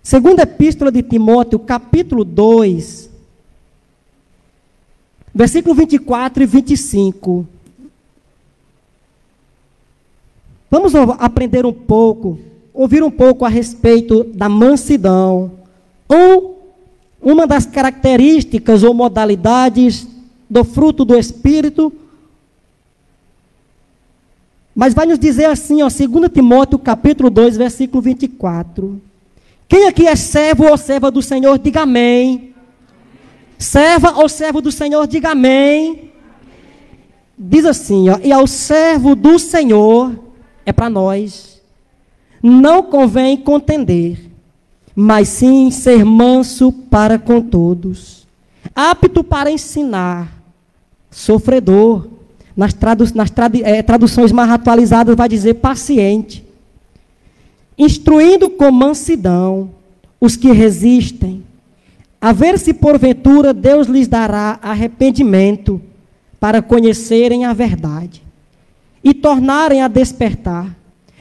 Segunda Epístola de Timóteo, capítulo 2, versículo 24 e 25. Vamos aprender um pouco, ouvir um pouco a respeito da mansidão, ou uma das características ou modalidades do fruto do Espírito. Mas vai nos dizer assim, ó, 2 Timóteo, capítulo 2, versículo 24. Quem aqui é servo ou serva do Senhor, diga amém. Serva ou servo do Senhor, diga amém. Diz assim, ó, e ao servo do Senhor, é para nós, não convém contender, mas sim ser manso para com todos, apto para ensinar, sofredor. Nas traduções mais atualizadas vai dizer paciente, instruindo com mansidão os que resistem, a ver se porventura Deus lhes dará arrependimento para conhecerem a verdade e tornarem a despertar,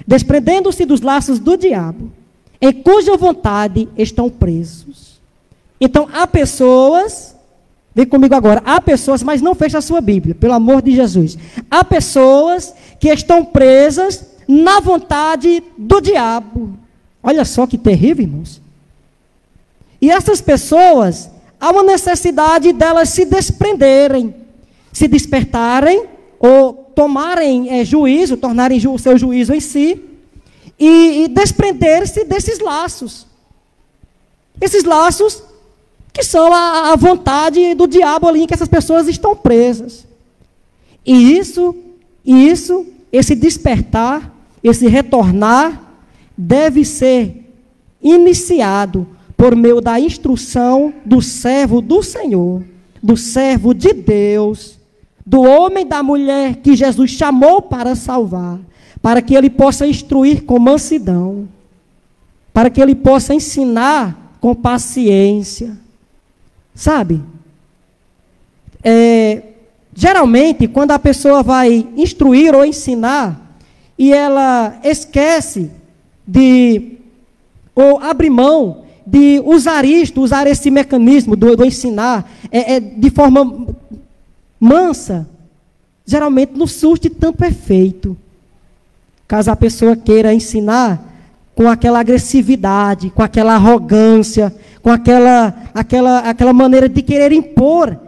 desprendendo-se dos laços do diabo, em cuja vontade estão presos. Então, há pessoas, vem comigo agora, há pessoas, mas não feche a sua Bíblia, pelo amor de Jesus. Há pessoas que estão presas na vontade do diabo. Olha só que terrível, irmãos. E essas pessoas, há uma necessidade delas se desprenderem, se despertarem, ou tomarem juízo, tornarem o seu juízo em si, e desprender-se desses laços. Esses laços que são a vontade do diabo ali, em que essas pessoas estão presas. E esse despertar, esse retornar, deve ser iniciado por meio da instrução do servo do Senhor, do servo de Deus, do homem e da mulher que Jesus chamou para salvar, para que ele possa instruir com mansidão, para que ele possa ensinar com paciência. Sabe? Geralmente, quando a pessoa vai instruir ou ensinar, e ela esquece ou abre mão de usar esse mecanismo do ensinar de forma mansa, geralmente não surte tanto efeito. Caso a pessoa queira ensinar com aquela agressividade, com aquela arrogância, com aquela maneira de querer impor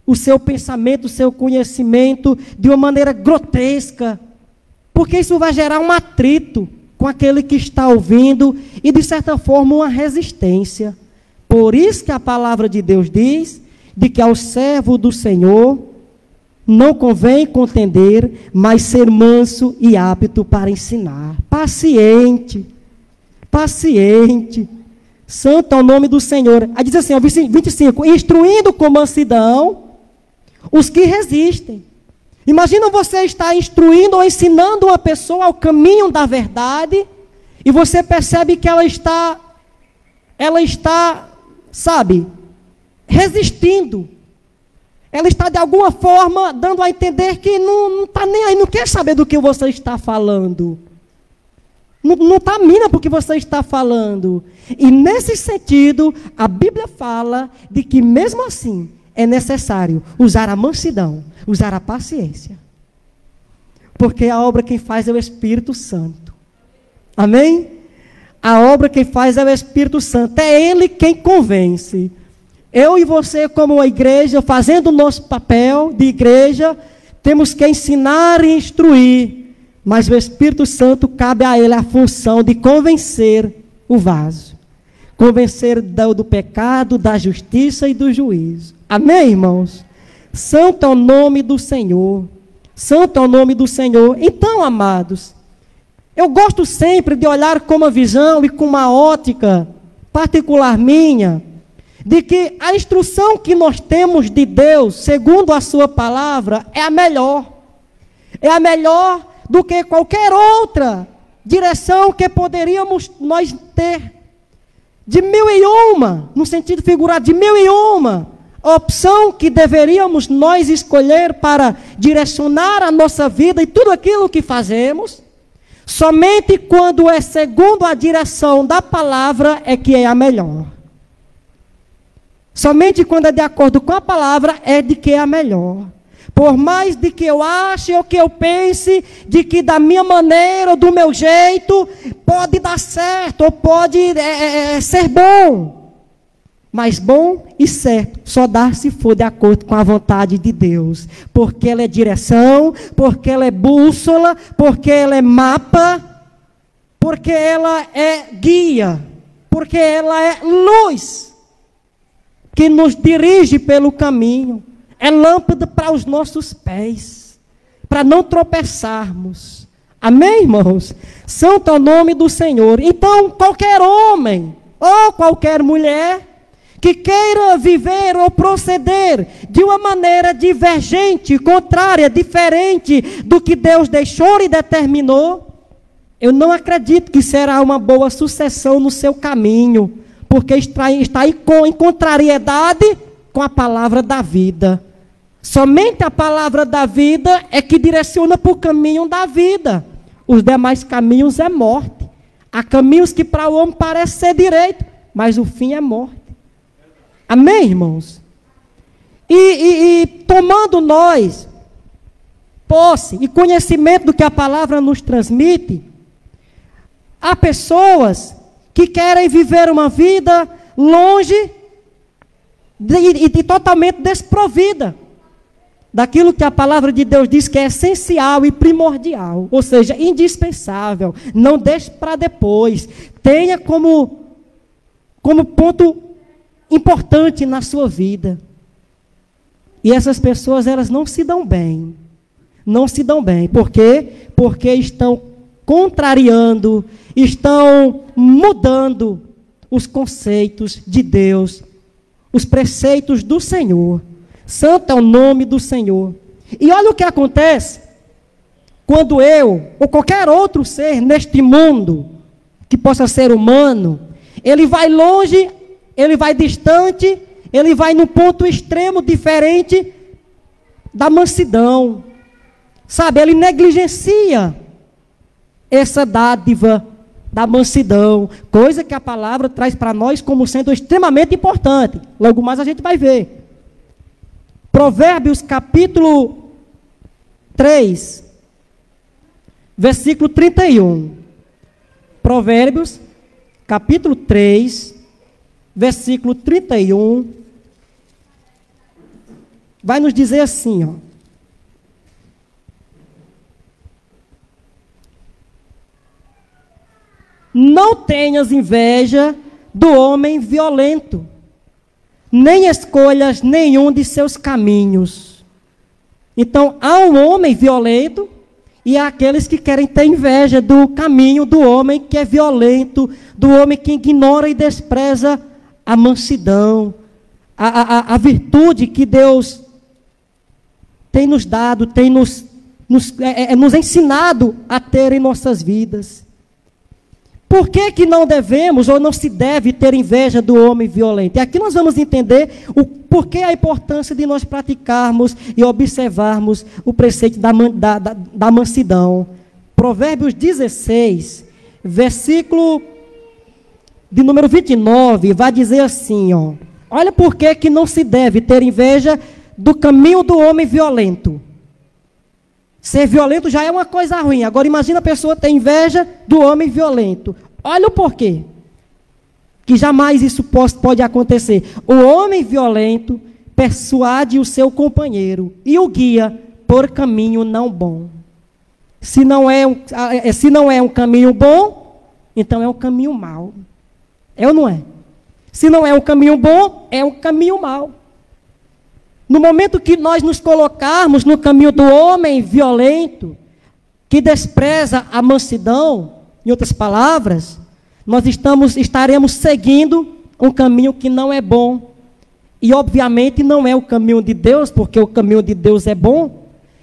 o seu pensamento, o seu conhecimento de uma maneira grotesca, porque isso vai gerar um atrito com aquele que está ouvindo e, de certa forma, uma resistência. Por isso que a palavra de Deus diz de que ao servo do Senhor não convém contender, mas ser manso e apto para ensinar. Paciente, paciente. Santo é o nome do Senhor. Aí diz assim, ó, 25, instruindo com mansidão os que resistem. Imagina você estar instruindo ou ensinando uma pessoa ao caminho da verdade, e você percebe que ela está, sabe, resistindo. Ela está, de alguma forma, dando a entender que não está nem aí, não quer saber do que você está falando. Não está mina porque você está falando. E nesse sentido, a Bíblia fala de que mesmo assim é necessário usar a mansidão, usar a paciência. Porque a obra quem faz é o Espírito Santo. Amém? A obra quem faz é o Espírito Santo. É Ele quem convence. Eu e você, como a igreja, fazendo o nosso papel de igreja, temos que ensinar e instruir. Mas o Espírito Santo, cabe a Ele a função de convencer o vaso. Convencer do pecado, da justiça e do juízo. Amém, irmãos? Santo é o nome do Senhor. Santo é o nome do Senhor. Então, amados, eu gosto sempre de olhar com uma visão e com uma ótica particular minha, de que a instrução que nós temos de Deus, segundo a sua palavra, é a melhor. É a melhor do que qualquer outra direção que poderíamos nós ter. De mil e uma, no sentido figurado, de mil e uma opção que deveríamos nós escolher para direcionar a nossa vida e tudo aquilo que fazemos, Somente quando é segundo a direção da palavra é que é a melhor. Somente quando é de acordo com a palavra é de que é a melhor. Por mais de que eu ache ou que eu pense de que da minha maneira ou do meu jeito pode dar certo ou pode ser bom. Mas bom e certo só dá se for de acordo com a vontade de Deus. Porque ela é direção, porque ela é bússola, porque ela é mapa, porque ela é guia, porque ela é luz que nos dirige pelo caminho. É lâmpada para os nossos pés, para não tropeçarmos. Amém, irmãos? Santo é o nome do Senhor. Então, qualquer homem ou qualquer mulher que queira viver ou proceder de uma maneira divergente, contrária, diferente do que Deus deixou e determinou, eu não acredito que será uma boa sucessão no seu caminho, porque está em contrariedade com a palavra da vida. Somente a palavra da vida é que direciona para o caminho da vida. Os demais caminhos é morte. Há caminhos que para o homem parecem ser direito, mas o fim é morte. Amém, irmãos? E tomando nós posse e conhecimento do que a palavra nos transmite, há pessoas que querem viver uma vida longe e totalmente desprovida daquilo que a palavra de Deus diz que é essencial e primordial, ou seja, indispensável. Não deixe para depois. Tenha como ponto importante na sua vida. E essas pessoas, elas não se dão bem. Não se dão bem. Por quê? Porque estão contrariando, estão mudando os conceitos de Deus, os preceitos do Senhor. Santo é o nome do Senhor. E olha o que acontece quando eu, ou qualquer outro ser neste mundo, que possa ser humano, ele vai longe, ele vai distante, ele vai num ponto extremo diferente da mansidão. Sabe, ele negligencia essa dádiva da mansidão, coisa que a palavra traz para nós como sendo extremamente importante. Logo mais a gente vai ver. Provérbios capítulo 3, versículo 31. Provérbios capítulo 3, versículo 31. Vai nos dizer assim, ó. Não tenhas inveja do homem violento, nem escolhas nenhum de seus caminhos. Então, há um homem violento e há aqueles que querem ter inveja do caminho do homem que é violento, do homem que ignora e despreza a mansidão, a virtude que Deus tem nos dado, tem nos ensinado a ter em nossas vidas. Por que que não devemos ou não se deve ter inveja do homem violento? E aqui nós vamos entender o porquê a importância de nós praticarmos e observarmos o preceito da mansidão. Provérbios 16, versículo de número 29, vai dizer assim, ó. Olha por que que não se deve ter inveja do caminho do homem violento. Ser violento já é uma coisa ruim. Agora imagina a pessoa ter inveja do homem violento. Olha o porquê. Que jamais isso pode acontecer. O homem violento persuade o seu companheiro e o guia por caminho não bom. Se não é um caminho bom, então é um caminho mau. É ou não é? Se não é um caminho bom, é um caminho mau. No momento que nós nos colocarmos no caminho do homem violento, que despreza a mansidão, em outras palavras, nós estaremos seguindo um caminho que não é bom. E obviamente não é o caminho de Deus, porque o caminho de Deus é bom.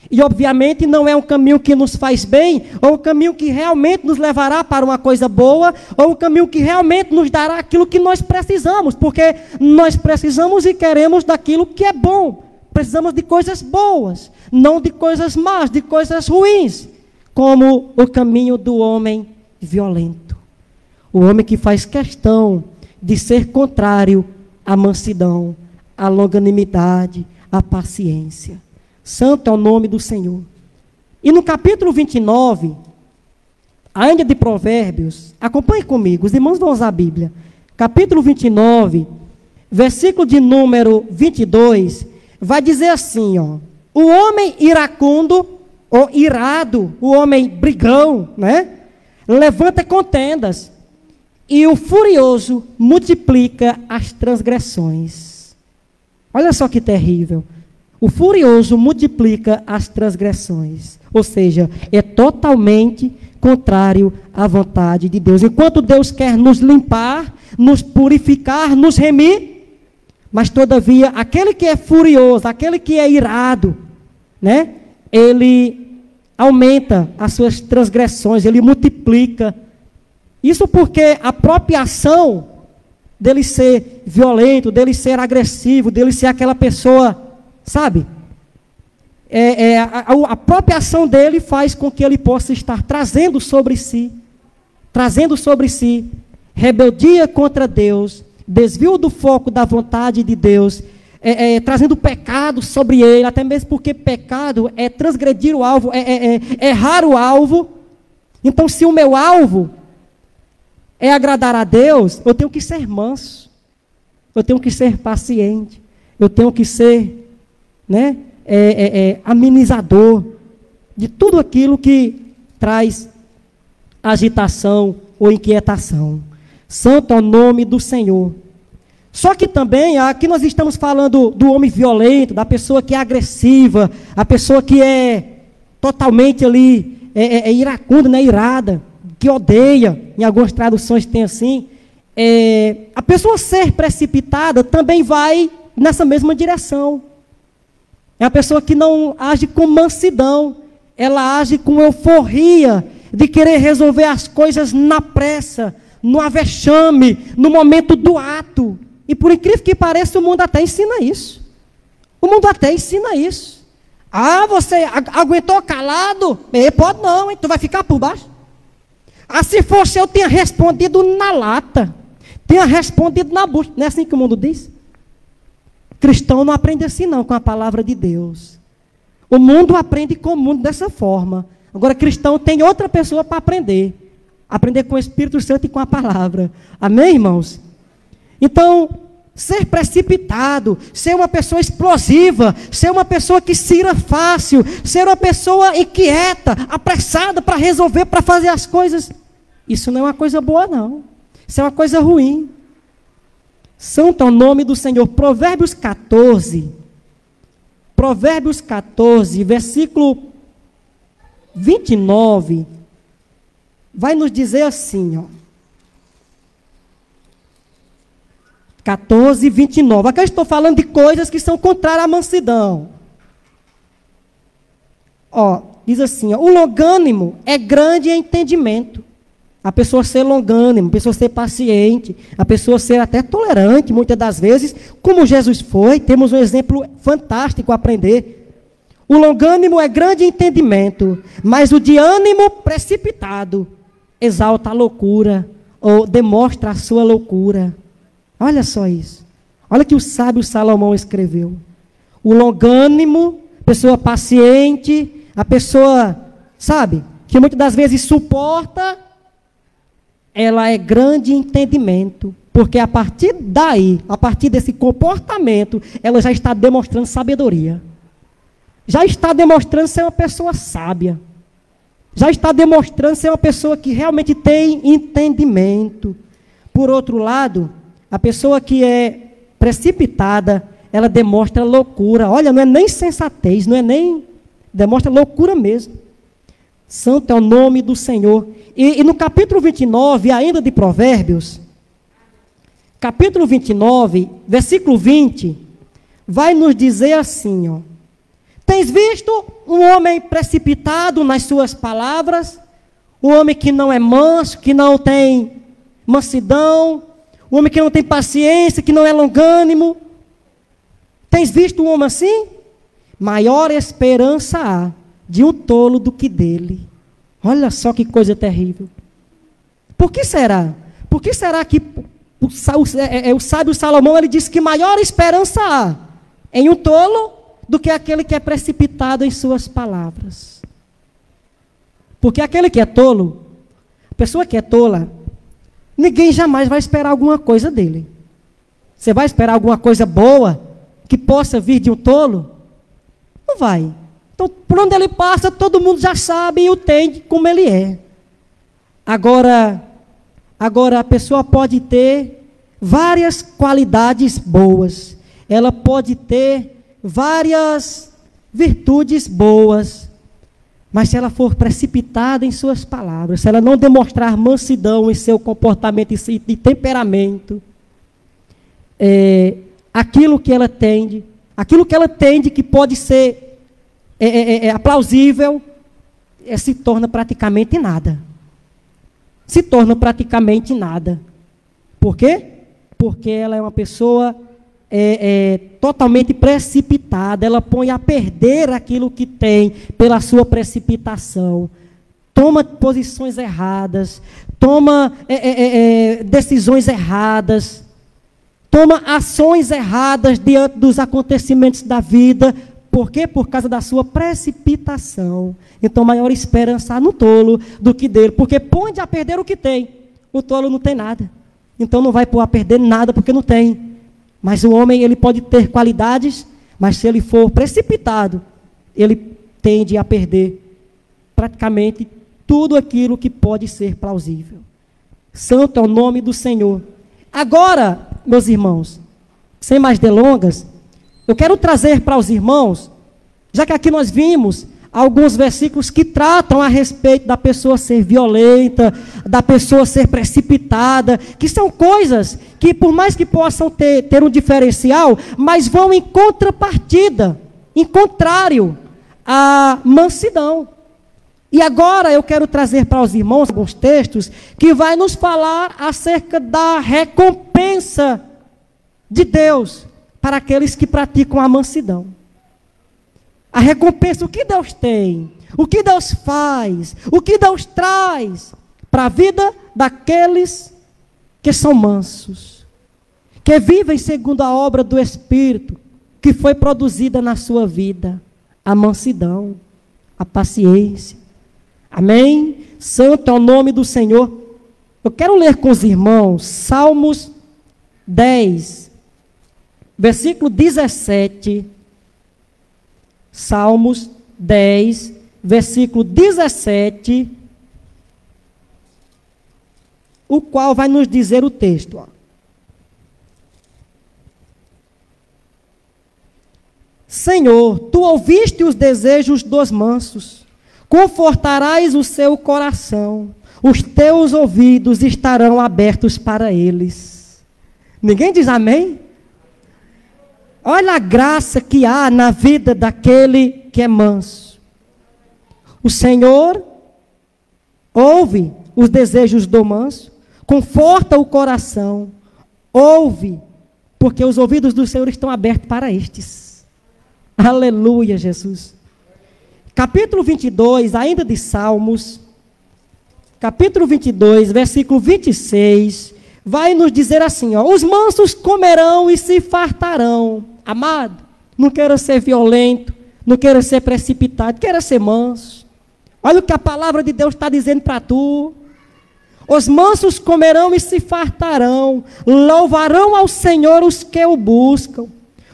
E obviamente não é um caminho que nos faz bem, ou um caminho que realmente nos levará para uma coisa boa, ou um caminho que realmente nos dará aquilo que nós precisamos, porque nós precisamos e queremos daquilo que é bom. Precisamos de coisas boas, não de coisas más, de coisas ruins. como o caminho do homem violento. O homem que faz questão de ser contrário à mansidão, à longanimidade, à paciência. Santo é o nome do Senhor. E no capítulo 29, ainda de Provérbios, acompanhe comigo, os irmãos vão usar a Bíblia. Capítulo 29, versículo de número 22, vai dizer assim, ó: o homem iracundo, ou irado, o homem brigão, né, levanta contendas, e o furioso multiplica as transgressões. Olha só que terrível. O furioso multiplica as transgressões. Ou seja, é totalmente contrário à vontade de Deus. Enquanto Deus quer nos limpar, nos purificar, nos remir, mas todavia, aquele que é furioso, aquele que é irado, né, ele aumenta as suas transgressões, ele multiplica. Isso porque a própria ação dele ser violento, dele ser agressivo, dele ser aquela pessoa, sabe? A própria ação dele faz com que ele possa estar trazendo sobre si rebeldia contra Deus, desvio do foco da vontade de Deus, trazendo pecado sobre ele, até mesmo porque pecado é transgredir o alvo, errar o alvo. Então, se o meu alvo é agradar a Deus, eu tenho que ser manso, eu tenho que ser paciente, eu tenho que ser, né, amenizador de tudo aquilo que traz agitação ou inquietação. Santo é o nome do Senhor. Só que também, aqui nós estamos falando do homem violento, da pessoa que é agressiva, a pessoa que é totalmente ali, iracunda, né, irada, que odeia, em algumas traduções tem assim. A pessoa ser precipitada também vai nessa mesma direção. É a pessoa que não age com mansidão, ela age com euforia, de querer resolver as coisas na pressa, no avexame, no momento do ato. E por incrível que pareça, o mundo até ensina isso. O mundo até ensina isso. Ah, você aguentou calado? Pode não, hein? Tu vai ficar por baixo? Ah, se fosse eu, tinha respondido na lata. Tinha respondido na bucha. Não é assim que o mundo diz? Cristão não aprende assim não, com a palavra de Deus. O mundo aprende com o mundo dessa forma. Agora, cristão tem outra pessoa para aprender. Aprender com o Espírito Santo e com a palavra. Amém, irmãos? Então, ser precipitado, ser uma pessoa explosiva, ser uma pessoa que se ira fácil, ser uma pessoa inquieta, apressada para resolver, para fazer as coisas, isso não é uma coisa boa não. Isso é uma coisa ruim. Santo é o nome do Senhor. Provérbios 14, versículo 29, vai nos dizer assim, ó. 14, 29. Aqui eu estou falando de coisas que são contrárias à mansidão. Ó, diz assim, ó, o longânimo é grande em entendimento. A pessoa ser longânimo, a pessoa ser paciente, a pessoa ser até tolerante, muitas das vezes, como Jesus foi, temos um exemplo fantástico a aprender. O longânimo é grande em entendimento, mas o de ânimo precipitado exalta a loucura, ou demonstra a sua loucura. Olha só isso. Olha que o sábio Salomão escreveu. O longânimo, pessoa paciente, a pessoa, sabe, que muitas das vezes suporta, ela é grande em entendimento, porque a partir daí, a partir desse comportamento, ela já está demonstrando sabedoria. Já está demonstrando ser uma pessoa sábia. Já está demonstrando ser uma pessoa que realmente tem entendimento. Por outro lado, a pessoa que é precipitada, ela demonstra loucura. Olha, não é nem sensatez, não é nem... demonstra loucura mesmo. Santo é o nome do Senhor. E no capítulo 29, ainda de Provérbios, capítulo 29, versículo 20, vai nos dizer assim, ó. Tens visto um homem precipitado nas suas palavras? Um homem que não é manso, que não tem mansidão, um homem que não tem paciência, que não é longânimo. Tens visto um homem assim? Maior esperança há de um tolo do que dele. Olha só que coisa terrível. Por que será? Por que será que o sábio Salomão ele disse que maior esperança há em um tolo do que aquele que é precipitado em suas palavras? Porque aquele que é tolo, a pessoa que é tola, ninguém jamais vai esperar alguma coisa dele. Você vai esperar alguma coisa boa que possa vir de um tolo? Não vai. Então, por onde ele passa, todo mundo já sabe e o tem como ele é. Agora a pessoa pode ter várias qualidades boas. Ela pode ter várias virtudes boas. Mas se ela for precipitada em suas palavras, se ela não demonstrar mansidão em seu comportamento e temperamento, aquilo que ela tende que pode ser plausível, se torna praticamente nada. Se torna praticamente nada. Por quê? Porque ela é uma pessoa totalmente precipitada. Ela põe a perder aquilo que tem pela sua precipitação. Toma posições erradas, toma decisões erradas, toma ações erradas diante dos acontecimentos da vida. Por quê? Por causa da sua precipitação. Então, maior esperança há no tolo do que dele. Porque põe a perder o que tem. O tolo não tem nada. Então, não vai pôr a perder nada porque não tem. Mas o homem, ele pode ter qualidades, mas se ele for precipitado, ele tende a perder praticamente tudo aquilo que pode ser plausível. Santo é o nome do Senhor. Agora, meus irmãos, sem mais delongas, eu quero trazer para os irmãos, já que aqui nós vimos alguns versículos que tratam a respeito da pessoa ser violenta, da pessoa ser precipitada, que são coisas que, por mais que possam ter um diferencial, mas vão em contrapartida, em contrário à mansidão. E agora eu quero trazer para os irmãos alguns textos que vai nos falar acerca da recompensa de Deus para aqueles que praticam a mansidão. A recompensa, o que Deus tem, o que Deus faz, o que Deus traz para a vida daqueles que são mansos, que vivem segundo a obra do Espírito, que foi produzida na sua vida, a mansidão, a paciência. Amém? Santo é o nome do Senhor. Eu quero ler com os irmãos Salmos 10, versículo 17, Salmos 10, versículo 17, o qual vai nos dizer o texto. Senhor, tu ouviste os desejos dos mansos, confortarás o seu coração, os teus ouvidos estarão abertos para eles. Ninguém diz amém? Olha a graça que há na vida daquele que é manso. O Senhor ouve os desejos do manso, conforta o coração, ouve, porque os ouvidos do Senhor estão abertos para estes. Aleluia, Jesus. Capítulo 22, ainda de Salmos, capítulo 22, versículo 26, vai nos dizer assim, os mansos comerão e se fartarão. Amado, não queira ser violento, não queira ser precipitado, queira ser manso. Olha o que a palavra de Deus está dizendo para tu. Os mansos comerão e se fartarão, louvarão ao Senhor os que o buscam.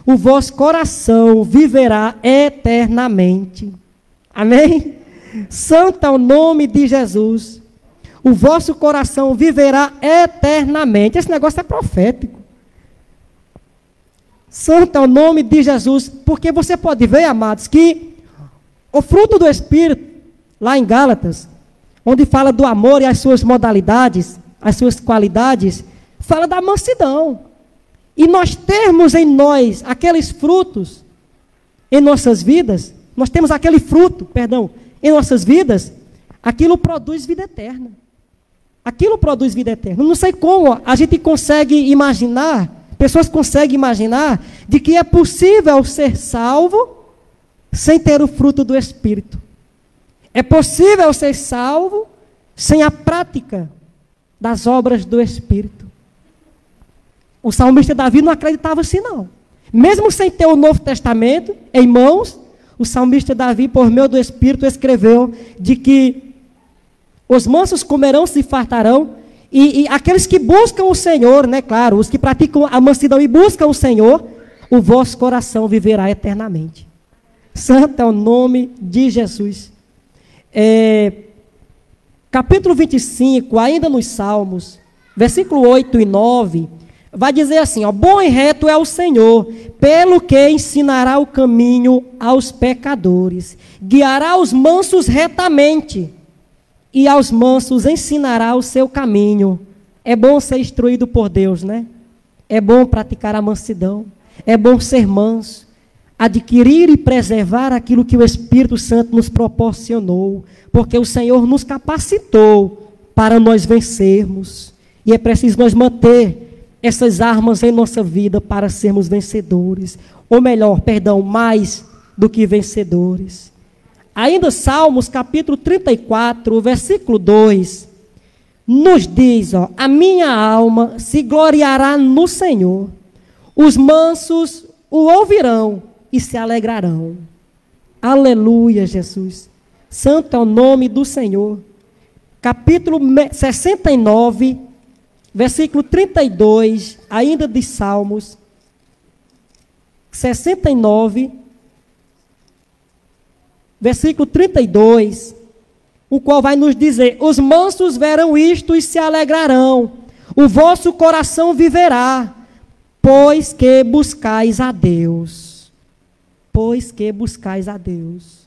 O vosso coração viverá eternamente. Amém? Santo é o nome de Jesus. O vosso coração viverá eternamente. Esse negócio é profético. Santo é o nome de Jesus, porque você pode ver, amados, que o fruto do Espírito, lá em Gálatas, onde fala do amor e as suas modalidades, as suas qualidades, fala da mansidão. E nós termos em nós aqueles frutos em nossas vidas, nós temos aquele fruto, em nossas vidas, aquilo produz vida eterna. Aquilo produz vida eterna. Não sei como a gente consegue imaginar, pessoas conseguem imaginar, de que é possível ser salvo sem ter o fruto do Espírito. É possível ser salvo sem a prática das obras do Espírito. O salmista Davi não acreditava assim, não. Mesmo sem ter o Novo Testamento em mãos, o salmista Davi, por meio do Espírito, escreveu de que os mansos comerão, se fartarão, e aqueles que buscam o Senhor, né, claro, os que praticam a mansidão e buscam o Senhor, o vosso coração viverá eternamente. Santo é o nome de Jesus. Capítulo 25, ainda nos Salmos, versículo 8 e 9, vai dizer assim, ó, bom e reto é o Senhor, pelo que ensinará o caminho aos pecadores, guiará os mansos retamente, e aos mansos ensinará o seu caminho. É bom ser instruído por Deus, né? É bom praticar a mansidão, é bom ser manso, adquirir e preservar aquilo que o Espírito Santo nos proporcionou, porque o Senhor nos capacitou para nós vencermos, e é preciso nós manter essas armas em nossa vida para sermos vencedores, ou melhor, perdão, mais do que vencedores. Ainda Salmos, capítulo 34, versículo 2, nos diz, ó, a minha alma se gloriará no Senhor, os mansos o ouvirão e se alegrarão. Aleluia, Jesus. Santo é o nome do Senhor. Capítulo 69, versículo 32, ainda de Salmos, 69, versículo 32, o qual vai nos dizer, os mansos verão isto e se alegrarão, o vosso coração viverá, pois que buscais a Deus. Pois que buscais a Deus.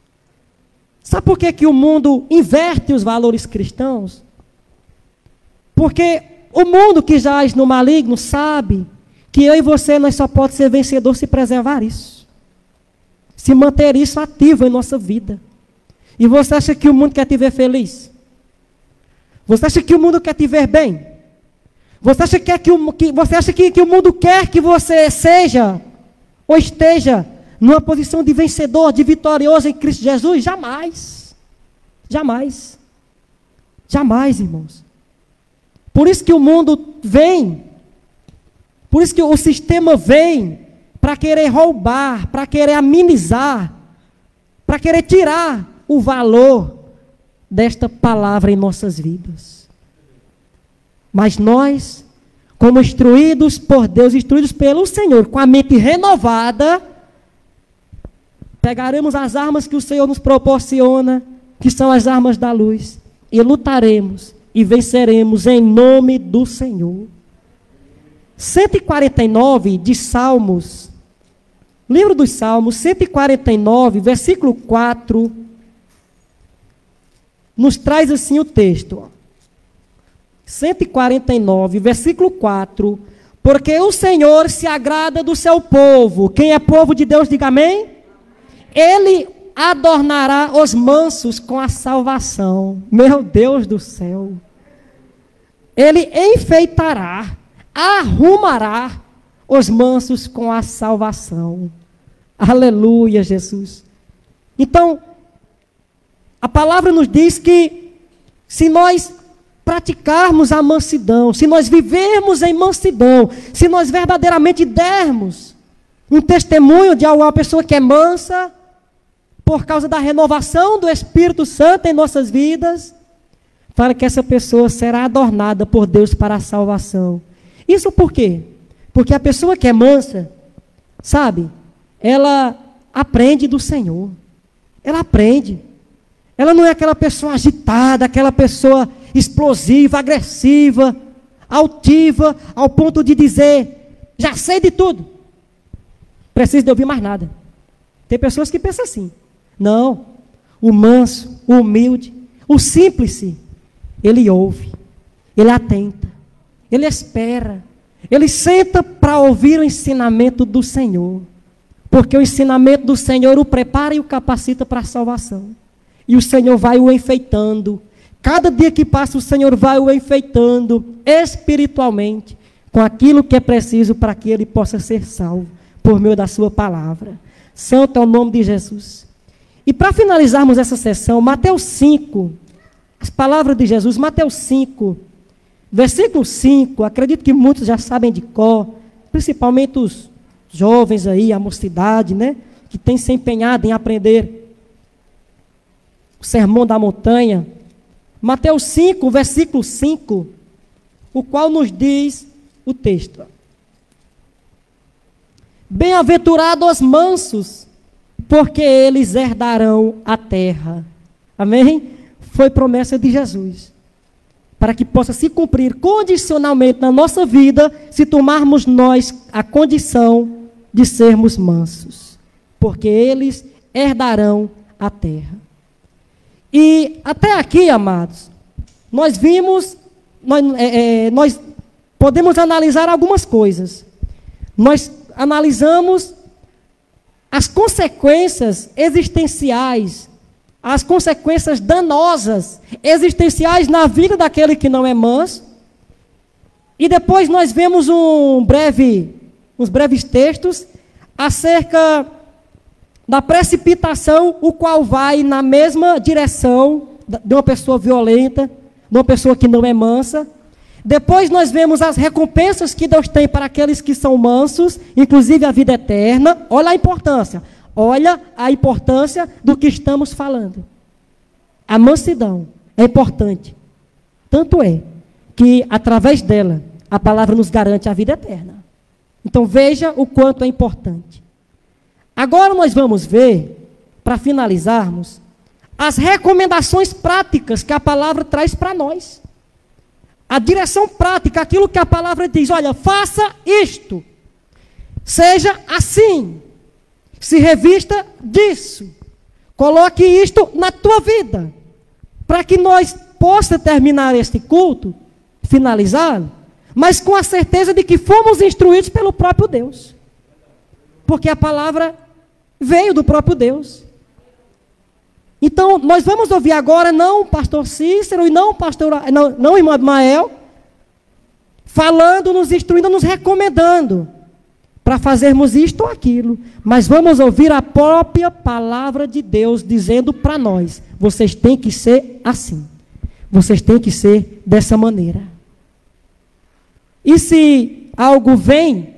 Sabe por que o mundo inverte os valores cristãos? Porque o mundo que jaz no maligno sabe que eu e você nós só podemos ser vencedor se preservar isso. Se manter isso ativo em nossa vida. E você acha que o mundo quer te ver feliz? Você acha que o mundo quer te ver bem? Você acha que o mundo quer que você seja ou esteja numa posição de vencedor, de vitorioso em Cristo Jesus? Jamais. Jamais. Jamais, irmãos. Por isso que o mundo vem, por isso que o sistema vem para querer roubar, para querer amenizar, para querer tirar o valor desta palavra em nossas vidas. Mas nós, como instruídos por Deus, instruídos pelo Senhor, com a mente renovada, pegaremos as armas que o Senhor nos proporciona, que são as armas da luz, e lutaremos e venceremos em nome do Senhor. 149 de Salmos, livro dos Salmos, 149, versículo 4, nos traz assim o texto. 149, versículo 4, porque o Senhor se agrada do seu povo. Quem é povo de Deus, diga amém. Ele adornará os mansos com a salvação. Meu Deus do céu. Ele enfeitará, arrumará os mansos com a salvação. Aleluia, Jesus. Então, a palavra nos diz que se nós praticarmos a mansidão, se nós vivermos em mansidão, se nós verdadeiramente dermos um testemunho de uma pessoa que é mansa, por causa da renovação do Espírito Santo em nossas vidas, para que essa pessoa será adornada por Deus para a salvação. Isso por quê? Porque a pessoa que é mansa, sabe, ela aprende do Senhor. Ela aprende. Ela não é aquela pessoa agitada, aquela pessoa explosiva, agressiva, altiva, ao ponto de dizer, já sei de tudo. Preciso de ouvir mais nada. Tem pessoas que pensam assim. Não, o manso, o humilde, o simples, ele ouve, ele atenta, ele espera, ele senta para ouvir o ensinamento do Senhor, porque o ensinamento do Senhor o prepara e o capacita para a salvação, e o Senhor vai o enfeitando, cada dia que passa o Senhor vai o enfeitando espiritualmente, com aquilo que é preciso para que ele possa ser salvo, por meio da sua palavra. Santo é o nome de Jesus. E para finalizarmos essa sessão, Mateus 5, as palavras de Jesus, Mateus 5, versículo 5, acredito que muitos já sabem de cor, principalmente os jovens aí, a mocidade, né? Que tem se empenhado em aprender o sermão da montanha. Mateus 5, versículo 5, o qual nos diz o texto: bem-aventurados os mansos, porque eles herdarão a terra. Amém? Foi promessa de Jesus, para que possa se cumprir condicionalmente na nossa vida, se tomarmos nós a condição de sermos mansos, porque eles herdarão a terra. E até aqui, amados, nós vimos, nós podemos analisar algumas coisas. Nós analisamos as consequências existenciais, as consequências danosas existenciais na vida daquele que não é manso. E depois nós vemos uns breves textos acerca da precipitação, o qual vai na mesma direção de uma pessoa violenta, de uma pessoa que não é mansa. Depois nós vemos as recompensas que Deus tem para aqueles que são mansos, inclusive a vida eterna. Olha a importância. Olha a importância do que estamos falando. A mansidão é importante. Tanto é que, através dela, a palavra nos garante a vida eterna. Então veja o quanto é importante. Agora nós vamos ver, para finalizarmos, as recomendações práticas que a palavra traz para nós. A direção prática, aquilo que a palavra diz: olha, faça isto, seja assim, se revista disso, coloque isto na tua vida, para que nós possamos terminar este culto, finalizá-lo, mas com a certeza de que fomos instruídos pelo próprio Deus, porque a palavra veio do próprio Deus. Então, nós vamos ouvir agora, não o pastor Cícero e não o irmão Abimael, falando, nos instruindo, nos recomendando para fazermos isto ou aquilo. Mas vamos ouvir a própria palavra de Deus dizendo para nós: vocês têm que ser assim. Vocês têm que ser dessa maneira. E se algo vem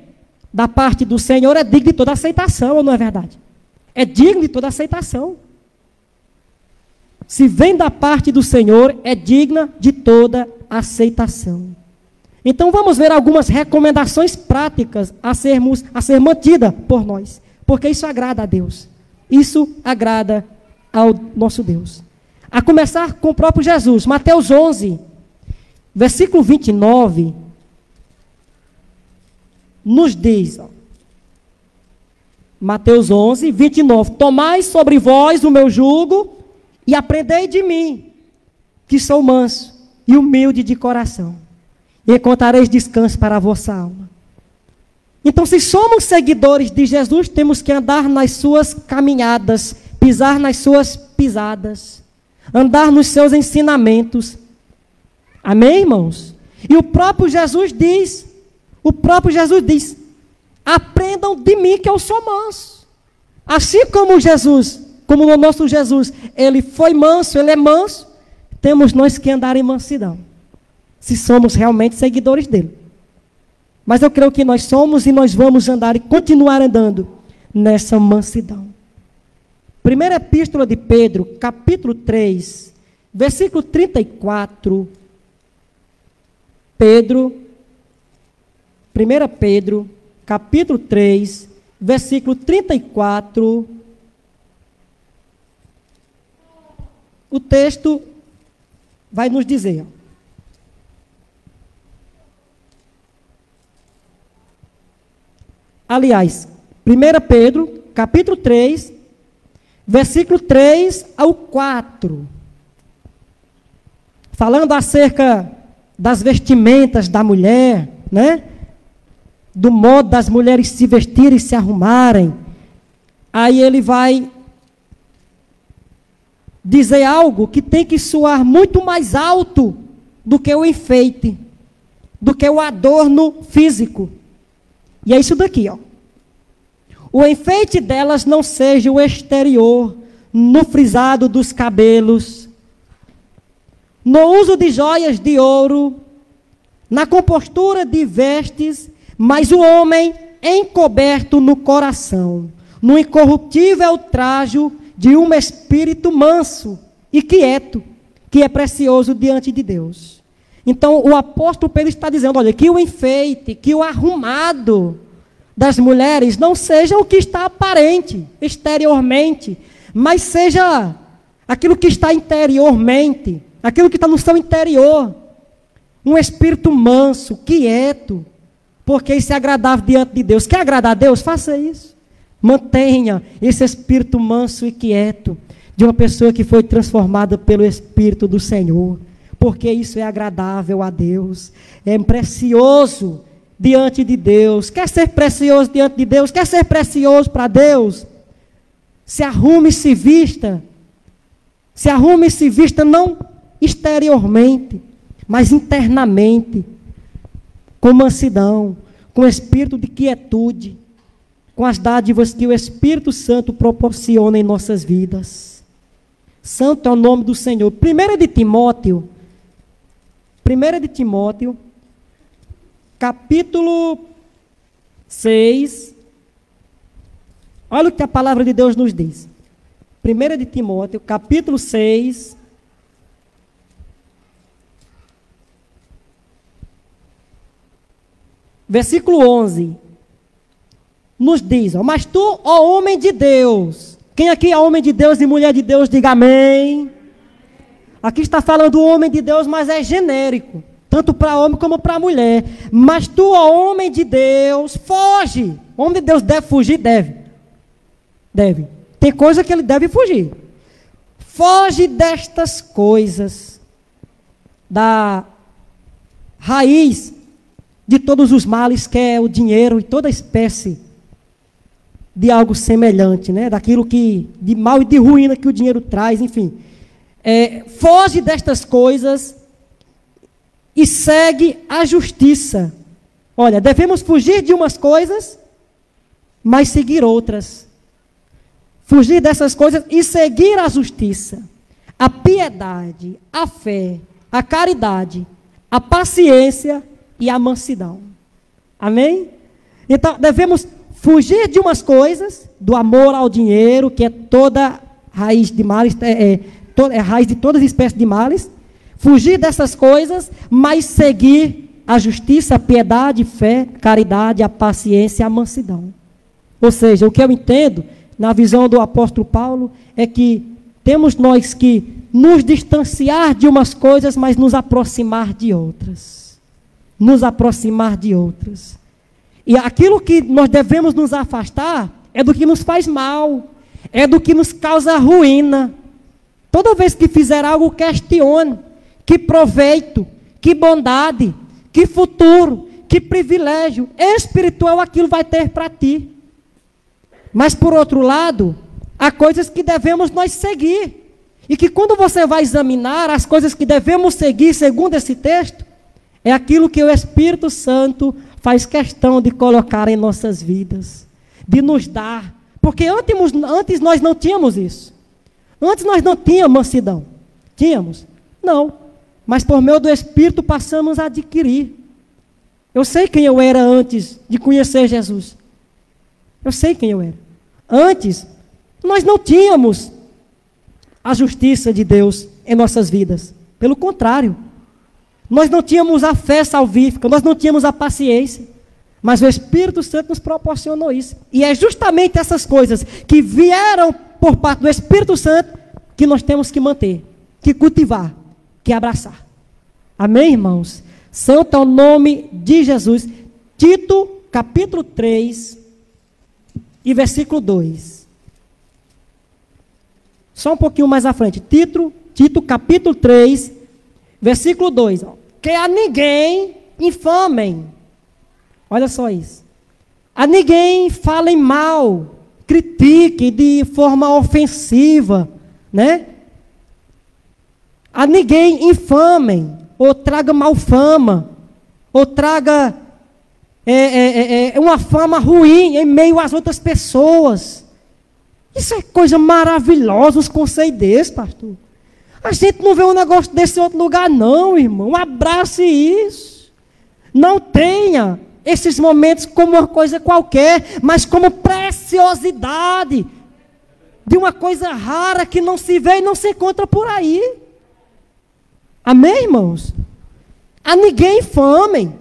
da parte do Senhor, é digno de toda aceitação, ou não é verdade? É digno de toda aceitação. Se vem da parte do Senhor, é digna de toda aceitação. Então vamos ver algumas recomendações práticas a ser mantida por nós, porque isso agrada a Deus. Isso agrada ao nosso Deus. A começar com o próprio Jesus, Mateus 11, versículo 29, nos diz, Mateus 11, 29, tomai sobre vós o meu jugo e aprendei de mim, que sou manso e humilde de coração, e encontrareis descanso para a vossa alma. Então, se somos seguidores de Jesus, temos que andar nas suas caminhadas, pisar nas suas pisadas, andar nos seus ensinamentos. Amém, irmãos? E o próprio Jesus diz, aprendam de mim que eu sou manso. Assim como Jesus, como o nosso Jesus, ele foi manso, ele é manso, temos nós que andar em mansidão, se somos realmente seguidores dele. Mas eu creio que nós somos e nós vamos andar e continuar andando nessa mansidão. Primeira Epístola de Pedro, capítulo 3, versículo 34. 1 Pedro, capítulo 3, versículo 34. O texto vai nos dizer: aliás, 1 Pedro, capítulo 3, versículo 3 ao 4. Falando acerca das vestimentas da mulher, né? Do modo das mulheres se vestirem e se arrumarem. Aí ele vai dizer algo que tem que soar muito mais alto do que o enfeite, do que o adorno físico. E é isso daqui, ó. O enfeite delas não seja o exterior, no frisado dos cabelos, no uso de joias de ouro, na compostura de vestes, mas o homem encoberto no coração, no incorruptível trajo de um espírito manso e quieto, que é precioso diante de Deus. Então, o apóstolo Pedro está dizendo, olha, que o enfeite, que o arrumado das mulheres não seja o que está aparente, exteriormente, mas seja aquilo que está interiormente, aquilo que está no seu interior. Um espírito manso, quieto, porque isso é agradável diante de Deus. Quer agradar a Deus? Faça isso. Mantenha esse espírito manso e quieto de uma pessoa que foi transformada pelo Espírito do Senhor, porque isso é agradável a Deus, é precioso diante de Deus. Quer ser precioso diante de Deus? Quer ser precioso para Deus? Se arrume e se vista. Se arrume e se vista não exteriormente, mas internamente, com mansidão, com espírito de quietude, com as dádivas que o Espírito Santo proporciona em nossas vidas. Santo é o nome do Senhor. 1 de Timóteo, capítulo 6, olha o que a palavra de Deus nos diz. 1 de Timóteo, capítulo 6, versículo 11, nos diz, ó, mas tu, ó homem de Deus, quem aqui é homem de Deus e mulher de Deus, diga amém. Aqui está falando homem de Deus, mas é genérico, tanto para homem como para mulher. Mas tu, ó homem de Deus, foge. O homem de Deus deve fugir? Deve. Tem coisa que ele deve fugir. Foge destas coisas, da raiz de todos os males, que é o dinheiro e toda espécie de algo semelhante, né? Daquilo que, de mal e de ruína que o dinheiro traz, enfim. Foge destas coisas e segue a justiça. Olha, devemos fugir de umas coisas, mas seguir outras. Fugir dessas coisas e seguir a justiça, a piedade, a fé, a caridade, a paciência e a mansidão. Amém? Então, devemos fugir de umas coisas, do amor ao dinheiro, que é toda raiz de males, é raiz de todas as espécies de males. Fugir dessas coisas, mas seguir a justiça, a piedade, a fé, a caridade, a paciência e a mansidão. Ou seja, o que eu entendo, na visão do apóstolo Paulo, é que temos nós que nos distanciar de umas coisas, mas nos aproximar de outras. Nos aproximar de outras. E aquilo que nós devemos nos afastar é do que nos faz mal, é do que nos causa ruína. Toda vez que fizer algo, questione. Que proveito, que bondade, que futuro, que privilégio espiritual aquilo vai ter para ti. Mas, por outro lado, há coisas que devemos nós seguir. E que quando você vai examinar as coisas que devemos seguir, segundo esse texto, é aquilo que o Espírito Santo faz questão de colocar em nossas vidas, de nos dar. Porque antes nós não tínhamos isso. Antes nós não tínhamos mansidão. Tínhamos? Não. Mas por meio do Espírito passamos a adquirir. Eu sei quem eu era antes de conhecer Jesus. Eu sei quem eu era. Antes, nós não tínhamos a justiça de Deus em nossas vidas. Pelo contrário. Nós não tínhamos a fé salvífica, nós não tínhamos a paciência. Mas o Espírito Santo nos proporcionou isso. E é justamente essas coisas que vieram por parte do Espírito Santo que nós temos que manter, que cultivar, que abraçar. Amém, irmãos? Santo é o nome de Jesus. Tito, capítulo 3, e versículo 2. Só um pouquinho mais à frente. Tito, capítulo 3, versículo 2. Que a ninguém infamem. Olha só isso. A ninguém falem mal, critiquem de forma ofensiva, né? A ninguém infamem, ou traga mal fama, ou traga uma fama ruim em meio às outras pessoas. Isso é coisa maravilhosa, os conceitos desses, pastor. A gente não vê um negócio desse em outro lugar, não, irmão. Abrace isso. Não tenha esses momentos como uma coisa qualquer, mas como preciosidade de uma coisa rara que não se vê e não se encontra por aí. Amém, irmãos? A ninguém infamem,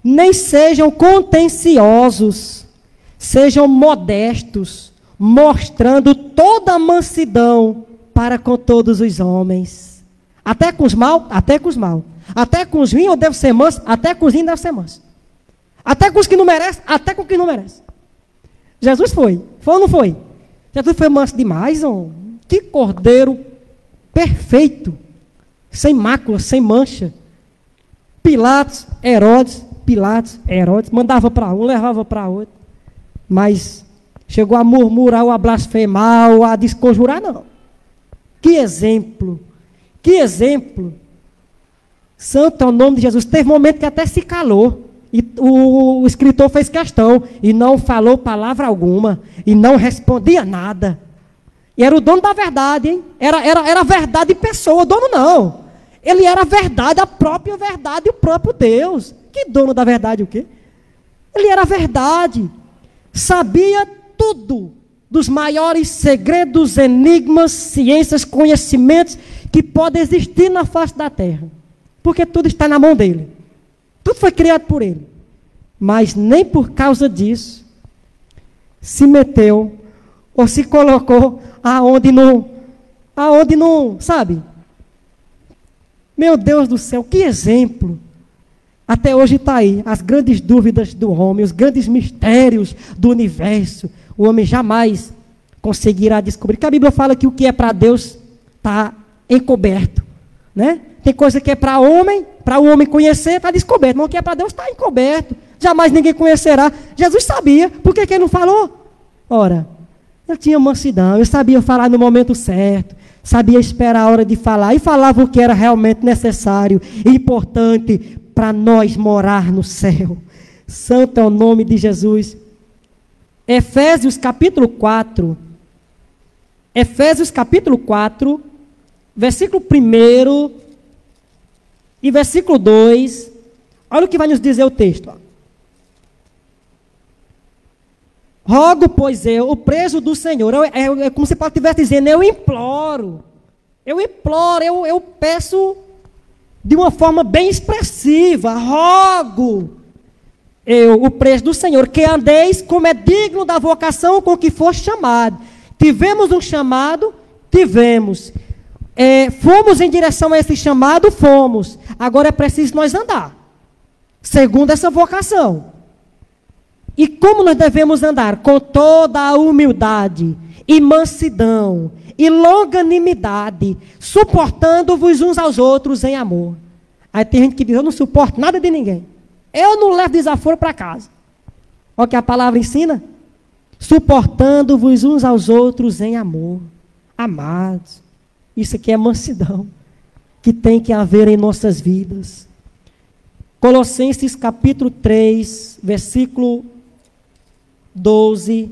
nem sejam contenciosos, sejam modestos, mostrando toda a mansidão para com todos os homens. Até com os maus, até com os maus. Até com os ruins eu devo ser manso, até com os ruins deve ser manso. Até com os que não merecem, até com os que não merecem. Jesus foi ou não foi? Jesus foi manso demais, oh. Que cordeiro perfeito, sem mácula, sem mancha. Pilatos, Herodes, mandava para um, levava para outro. Mas chegou a murmurar, ou a blasfemar, ou a desconjurar, não. Que exemplo, que exemplo. Santo é o nome de Jesus. Teve um momento que até se calou. E o escritor fez questão. E não falou palavra alguma. E não respondia nada. E era o dono da verdade, hein? Era a verdade em pessoa. O dono não. Ele era a verdade, a própria verdade, o próprio Deus. Que dono da verdade o quê? Ele era a verdade. Sabia tudo. Dos maiores segredos, enigmas, ciências, conhecimentos que podem existir na face da terra. Porque tudo está na mão dele. Tudo foi criado por ele. Mas nem por causa disso se meteu ou se colocou aonde não, sabe? Meu Deus do céu, que exemplo. Até hoje está aí, as grandes dúvidas do homem, os grandes mistérios do universo. O homem jamais conseguirá descobrir. Porque a Bíblia fala que o que é para Deus está encoberto, né? Tem coisa que é para o homem conhecer, está descoberto. Mas o que é para Deus está encoberto. Jamais ninguém conhecerá. Jesus sabia. Por que ele não falou? Ora, ele tinha mansidão. Ele sabia falar no momento certo. Sabia esperar a hora de falar. E falava o que era realmente necessário e importante para nós morar no céu. Santo é o nome de Jesus. Efésios capítulo 4. Efésios capítulo 4, versículo 1 e versículo 2, olha o que vai nos dizer o texto. Rogo, pois eu, o preso do Senhor, é como se Paulo estivesse dizendo, eu imploro, eu peço de uma forma bem expressiva, rogo, eu, o preso do Senhor, que andeis como é digno da vocação com que foste chamado. Tivemos um chamado? Tivemos. Fomos em direção a esse chamado? Fomos. Agora é preciso nós andar segundo essa vocação. E como nós devemos andar? Com toda a humildade e mansidão e longanimidade, suportando-vos uns aos outros em amor. Aí tem gente que diz, eu não suporto nada de ninguém. Eu não levo desaforo para casa. Olha o que a palavra ensina. Suportando-vos uns aos outros em amor. Amados. Isso aqui é mansidão que tem que haver em nossas vidas. Colossenses capítulo 3, versículo 12.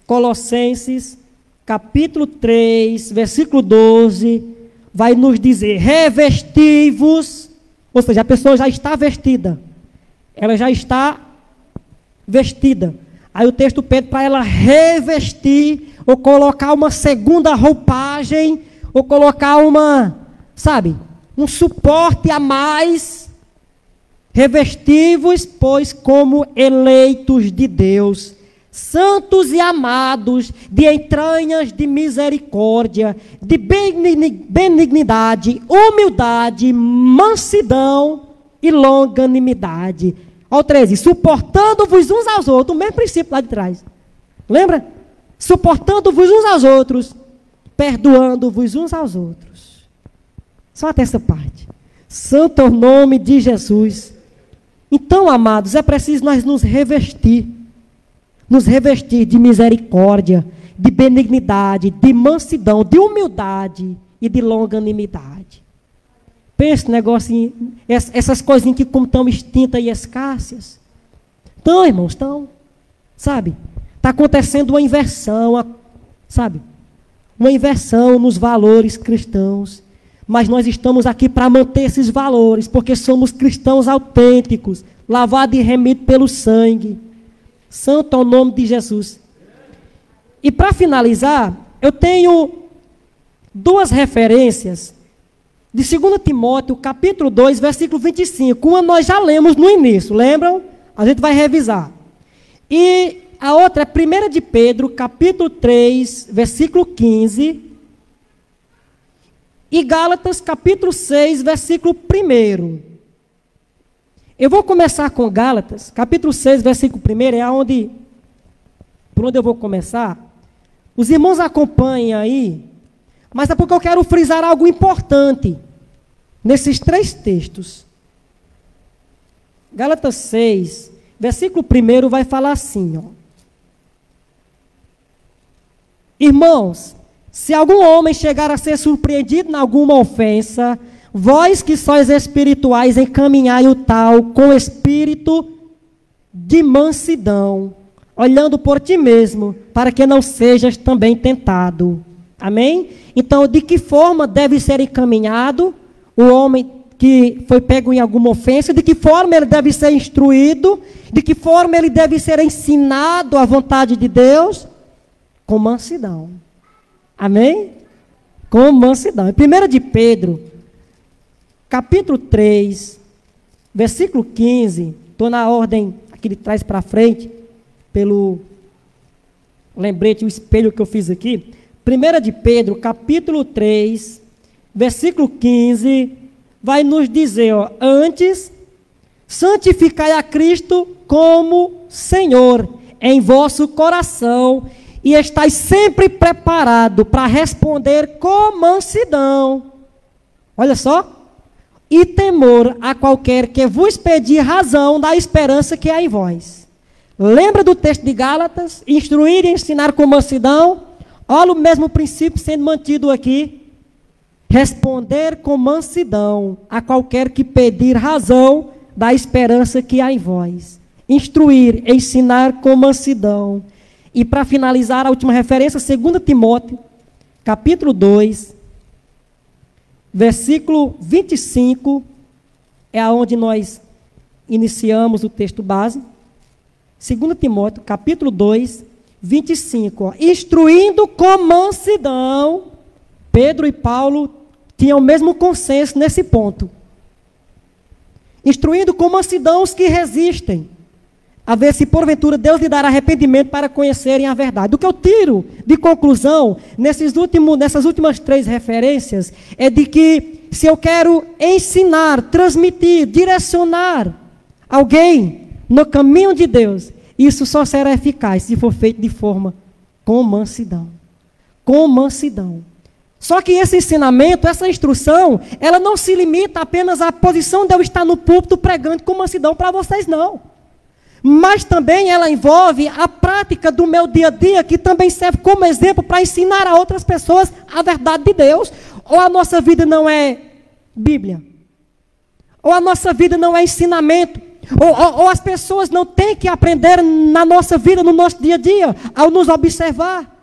Colossenses capítulo 3, versículo 12, vai nos dizer, revesti-vos, ou seja, a pessoa já está vestida. Ela já está vestida. Aí o texto pede para ela revestir, ou colocar uma segunda roupagem, ou colocar um suporte a mais. Revesti-vos, pois, como eleitos de Deus, santos e amados, de entranhas de misericórdia, de benignidade, humildade, mansidão e longanimidade. Ao 13, suportando-vos uns aos outros, o mesmo princípio lá de trás. Lembra? Suportando-vos uns aos outros, perdoando-vos uns aos outros. Só até essa parte. Santo é o nome de Jesus. Então, amados, é preciso nós nos revestir de misericórdia, de benignidade, de mansidão, de humildade e de longanimidade. Pensa no negócio, essas coisinhas que como estão extintas e escassas. Então, irmãos, sabe? Está acontecendo uma inversão, sabe? Uma inversão nos valores cristãos. Mas nós estamos aqui para manter esses valores, porque somos cristãos autênticos, lavados e remidos pelo sangue. Santo é o nome de Jesus. E para finalizar, eu tenho duas referências de 2 Timóteo, capítulo 2, versículo 25. Uma nós já lemos no início, lembram? A gente vai revisar. E a outra é 1 de Pedro, capítulo 3, versículo 15. E Gálatas, capítulo 6, versículo 1. Eu vou começar com Gálatas, capítulo 6, versículo 1, por onde eu vou começar. Os irmãos acompanhem aí, mas é porque eu quero frisar algo importante nesses três textos. Gálatas 6, versículo 1 vai falar assim, ó. Irmãos, se algum homem chegar a ser surpreendido em alguma ofensa, vós que sois espirituais, encaminhai o tal com espírito de mansidão, olhando por ti mesmo, para que não sejas também tentado. Amém? Então, de que forma deve ser encaminhado o homem que foi pego em alguma ofensa? De que forma ele deve ser instruído? De que forma ele deve ser ensinado à vontade de Deus? Com mansidão. Amém? Com mansidão. Em 1 de Pedro, capítulo 3, versículo 15, estou na ordem aqui de trás para frente, pelo lembrete, o espelho que eu fiz aqui. 1 de Pedro, capítulo 3, versículo 15, vai nos dizer, ó, antes, santificai a Cristo como Senhor em vosso coração, e estáis sempre preparado para responder com mansidão. Olha só. E temor a qualquer que vos pedir razão da esperança que há em vós. Lembra do texto de Gálatas? Instruir e ensinar com mansidão. Olha o mesmo princípio sendo mantido aqui. Responder com mansidão a qualquer que pedir razão da esperança que há em vós. Instruir, ensinar com mansidão. E para finalizar, a última referência, 2 Timóteo, capítulo 2, versículo 25, é aonde nós iniciamos o texto base. 2 Timóteo, capítulo 2, 25. Ó, instruindo com mansidão, Pedro e Paulo tinham o mesmo consenso nesse ponto. Instruindo com mansidão os que resistem, a ver se porventura Deus lhe dará arrependimento para conhecerem a verdade. O que eu tiro de conclusão nessas últimas três referências é de que se eu quero ensinar, transmitir, direcionar alguém no caminho de Deus, isso só será eficaz se for feito de forma com mansidão. Com mansidão. Só que esse ensinamento, essa instrução, ela não se limita apenas à posição de eu estar no púlpito pregando com mansidão para vocês, não. Mas também ela envolve a prática do meu dia a dia, que também serve como exemplo para ensinar a outras pessoas a verdade de Deus. Ou a nossa vida não é Bíblia? Ou a nossa vida não é ensinamento? Ou as pessoas não têm que aprender na nossa vida, no nosso dia a dia, ao nos observar?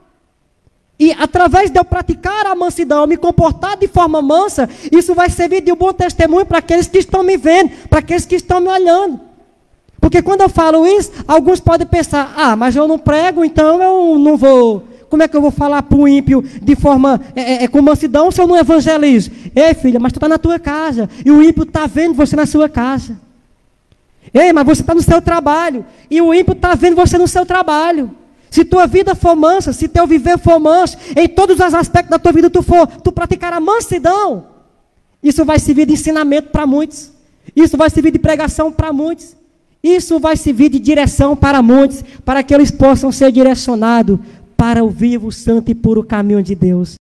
E através de eu praticar a mansidão, me comportar de forma mansa, isso vai servir de um bom testemunho para aqueles que estão me vendo, para aqueles que estão me olhando. Porque quando eu falo isso, alguns podem pensar, mas eu não prego, então eu não vou. Como é que eu vou falar para o ímpio de forma com mansidão se eu não evangelizo? Ei, filha, mas tu está na tua casa, e o ímpio está vendo você na sua casa. Ei, mas você está no seu trabalho, e o ímpio está vendo você no seu trabalho. Se tua vida for mansa, se teu viver for manso, em todos os aspectos da tua vida tu praticar a mansidão, isso vai servir de ensinamento para muitos. Isso vai servir de pregação para muitos. Isso vai servir de direção para muitos, para que eles possam ser direcionados para o vivo, santo e puro caminho de Deus.